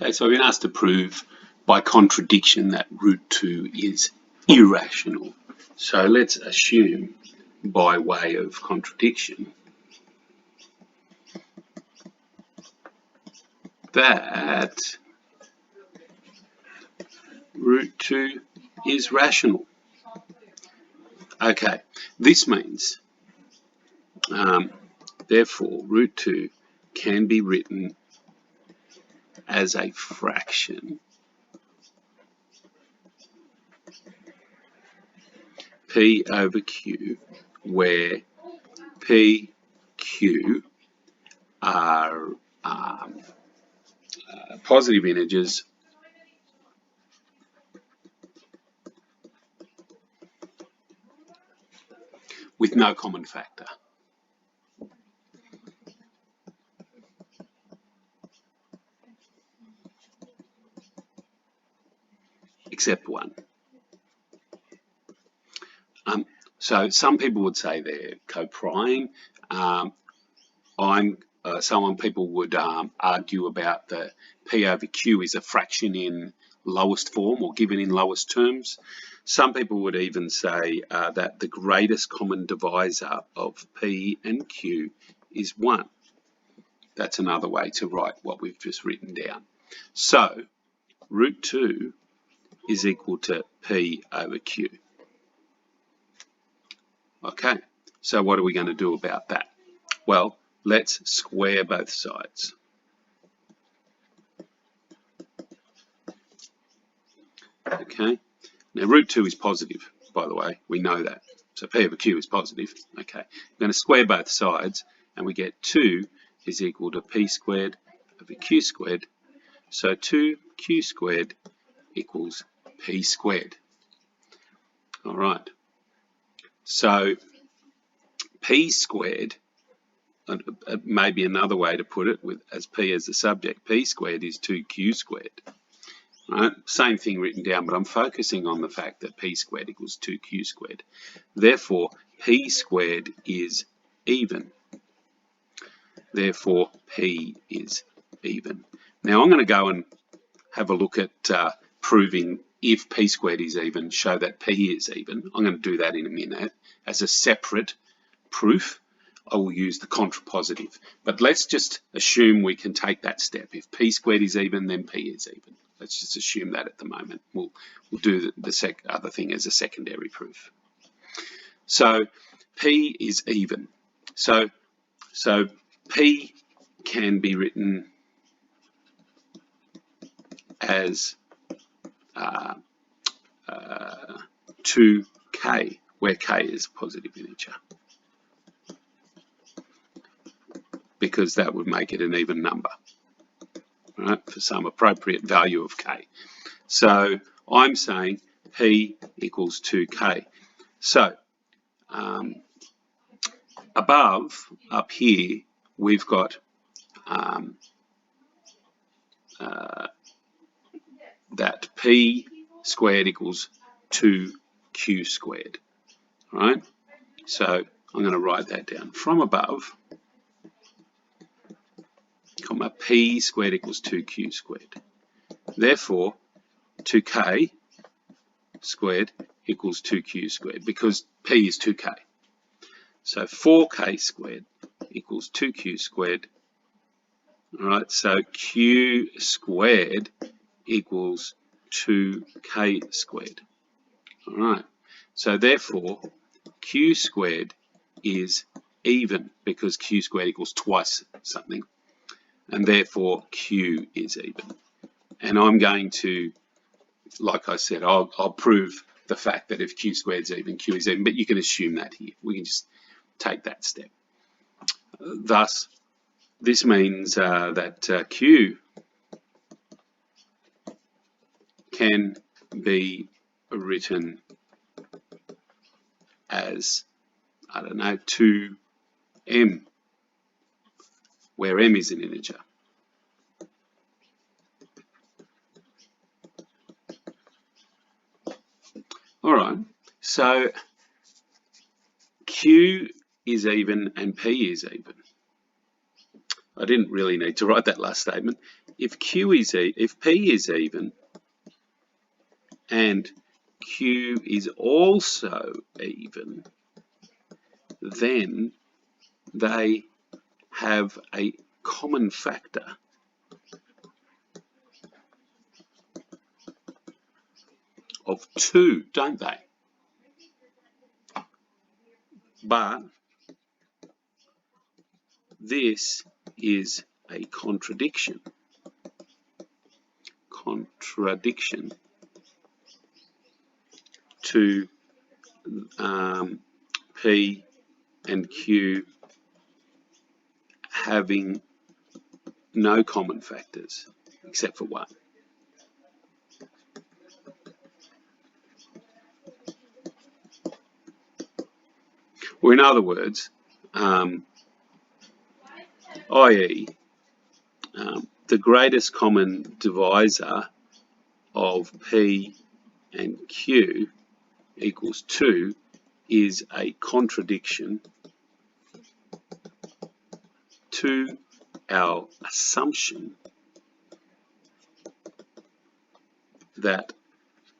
Okay, so we've been asked to prove by contradiction that root 2 is irrational. So let's assume, by way of contradiction, that root 2 is rational. Okay, this means, therefore, root 2 can be written as a fraction p over q, where p, q are positive integers with no common factor. Except one. So some people would say they're co-prime. People would argue about the P over Q is a fraction in lowest form or given in lowest terms. Some people would even say that the greatest common divisor of P and Q is 1. That's another way to write what we've just written down. So root 2 is equal to P over Q. Okay, so what are we going to do about that? Well, let's square both sides. Okay, now root 2 is positive, by the way, we know that. So P over Q is positive. Okay, we're going to square both sides and we get 2 is equal to P squared over Q squared. So 2Q squared equals P squared. All right, so P squared, maybe another way to put it with as P as the subject, P squared is 2Q squared. Right? Same thing written down, but I'm focusing on the fact that P squared equals 2Q squared. Therefore, P squared is even. Therefore, P is even. Now I'm going to go and have a look at proving if P squared is even, show that P is even. I'm going to do that in a minute as a separate proof. I will use the contrapositive. But let's just assume we can take that step. If P squared is even, then P is even. Let's just assume that at the moment. We'll do the other thing as a secondary proof. So P is even. So P can be written as 2K, where K is a positive integer, because that would make it an even number, right, for some appropriate value of K. So I'm saying P equals 2K. So above, up here, we've got that P squared equals 2Q squared, right? So I'm going to write that down. From above, comma, P squared equals 2Q squared. Therefore, 2K squared equals 2Q squared, because P is 2K. So 4K squared equals 2Q squared. All right, so Q squared equals 2K squared. All right, so therefore Q squared is even, because Q squared equals twice something, and therefore Q is even. And I'm going to, like I said, I'll prove the fact that if Q squared is even, Q is even, but you can assume that here. We can just take that step. Thus, this means that Q can be written as, I don't know, 2M, where M is an integer. All right, so Q is even and P is even. I didn't really need to write that last statement. If P is even and Q is also even, then they have a common factor of 2, don't they? But this is a contradiction. To P and Q having no common factors except for 1. Or in other words, i.e., the greatest common divisor of P and Q equals 2 is a contradiction to our assumption that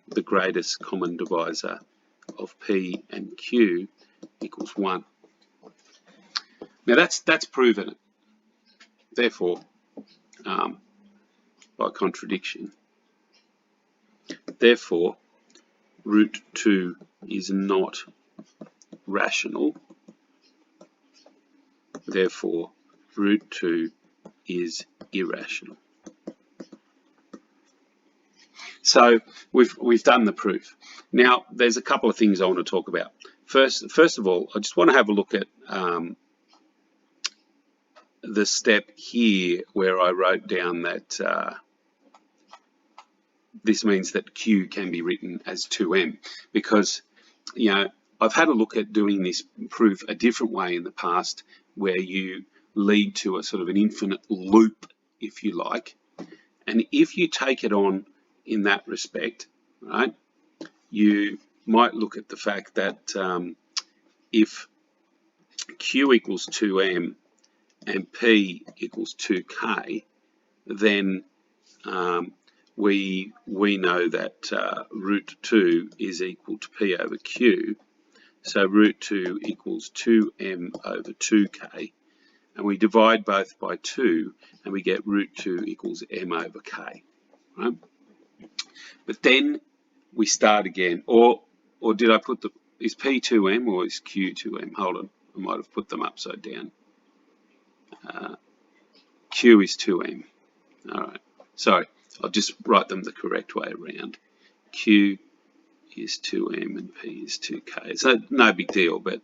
the greatest common divisor of P and Q equals 1. Now that's proven it. Therefore, by contradiction, therefore, root 2 is not rational. Therefore, root 2 is irrational. So we've done the proof. Now there's a couple of things I want to talk about. First of all, I just want to have a look at the step here where I wrote down that this means that Q can be written as 2m, because I've had a look at doing this proof a different way in the past, where you lead to a sort of an infinite loop, if you like, and if you take it on in that respect, right, you might look at the fact that if Q equals 2m and P equals 2k, then we know that root 2 is equal to P over Q. So root 2 equals 2m over 2k, and we divide both by 2 and we get root 2 equals m over k, right? But then we start again, or did I put is P 2m or is Q 2m? Hold on, I might have put them upside down. Q is 2m. All right, sorry, I'll just write them the correct way around. Q is 2m and P is 2k. So no big deal, but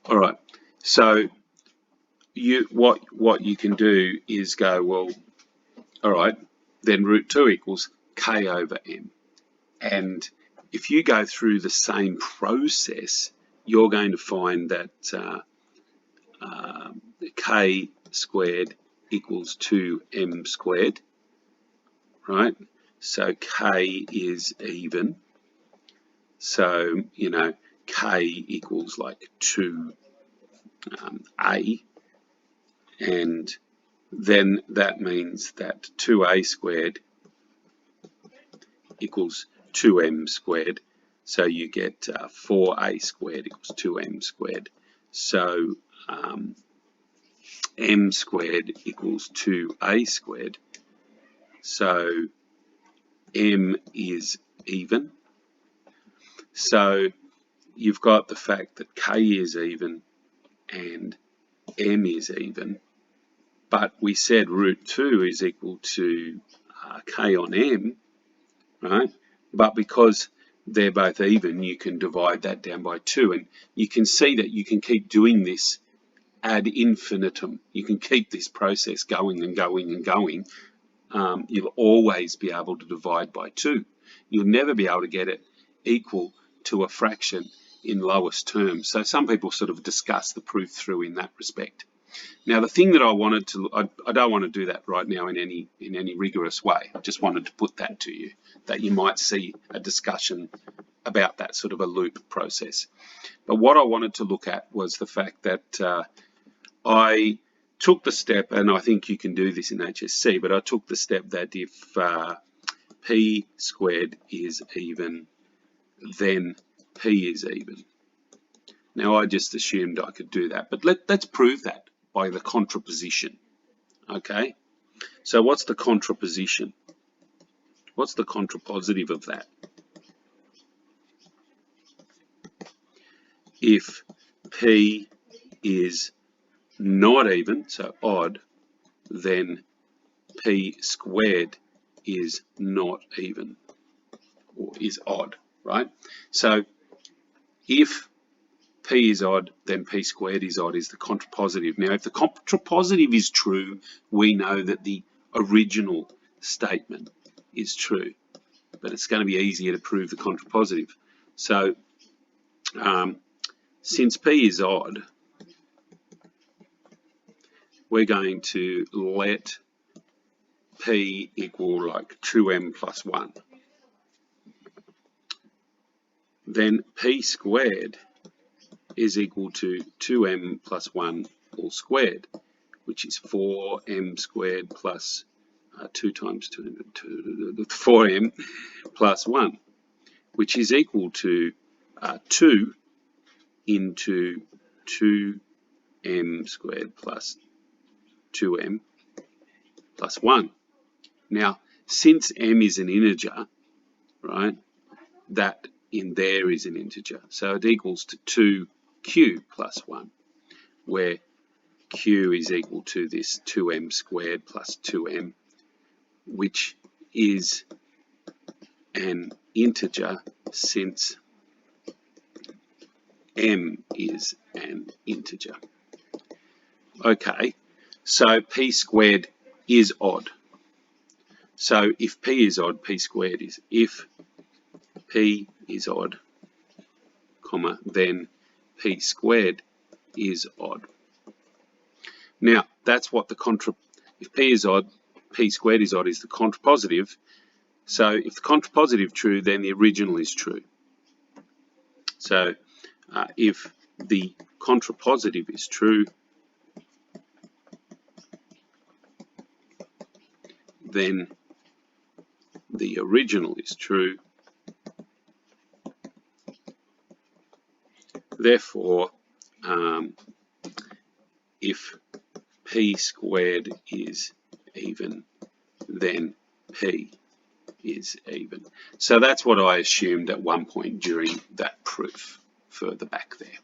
all right. So what you can do is go, well, all right, then root 2 equals k over m. And if you go through the same process, you're going to find that k squared equals 2m squared, right? So k is even. So, k equals like 2a. And then that means that 2a squared equals 2m squared. So you get 4a squared equals 2m squared. So m squared equals 2a squared. So m is even. So you've got the fact that k is even and m is even, but we said root 2 is equal to k on m, right? But because they're both even, you can divide that down by 2, and you can see that you can keep doing this ad infinitum. You can keep this process going and going and going. You'll always be able to divide by 2. You'll never be able to get it equal to a fraction in lowest terms. So some people sort of discuss the proof through in that respect. Now the thing that I wanted to, I don't want to do that right now in any rigorous way. I just wanted to put that to you, that you might see a discussion about that sort of a loop process. But what I wanted to look at was the fact that I took the step, and I think you can do this in HSC, but I took the step that if p squared is even, then p is even. Now I just assumed I could do that, but let's prove that by the contraposition. Okay, so what's the contraposition? What's the contrapositive of that? If p is not even, so odd, then p squared is not even, or is odd, right? So if p is odd, then p squared is odd is the contrapositive. Now, if the contrapositive is true, we know that the original statement is true, but it's going to be easier to prove the contrapositive. So since p is odd, we're going to let p equal like 2m plus 1. Then p squared is equal to 2m plus 1 all squared, which is 4m squared plus 2 times 2, 4m plus 1, which is equal to 2 into 2m squared plus 2m plus 1. Now, since m is an integer, right, that in there is an integer. So it equals to 2q plus 1, where q is equal to this 2m squared plus 2m, which is an integer since m is an integer. Okay, so p squared is odd. So if p is odd, p squared is. If p is odd, comma, then p squared is odd. Now, that's what the if p is odd, p squared is odd is the contrapositive. So if the contrapositive true, then the original is true. So if the contrapositive is true, then the original is true. Therefore, if p squared is even, then p is even. So that's what I assumed at one point during that proof further back there.